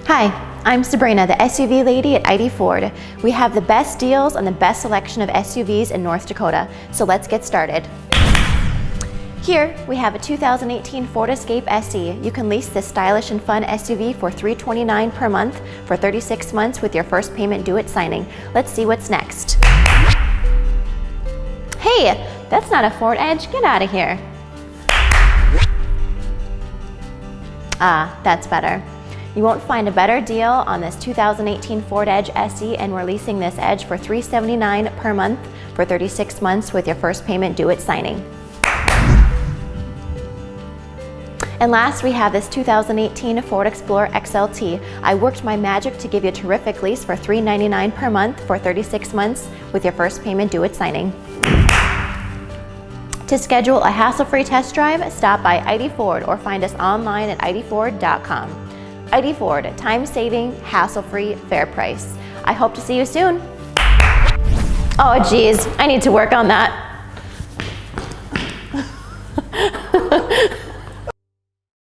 Hi, I'm Sabrina, the SUV lady at Eide Ford. We have the best deals on the best selection of SUVs in North Dakota, so let's get started. Here, we have a 2018 Ford Escape SE. You can lease this stylish and fun SUV for $329 per month for 36 months with your first payment due at signing. Let's see what's next. Hey, that's not a Ford Edge. Get out of here. Ah, that's better. You won't find a better deal on this 2018 Ford Edge SE, and we're leasing this Edge for $379 per month for 36 months with your first payment due at signing. And last, we have this 2018 Ford Explorer XLT. I worked my magic to give you a terrific lease for $399 per month for 36 months with your first payment due at signing. To schedule a hassle-free test drive, stop by Eide Ford or find us online at eideford.com. Eide Ford, time-saving, hassle-free, fair price. I hope to see you soon. Oh geez, I need to work on that.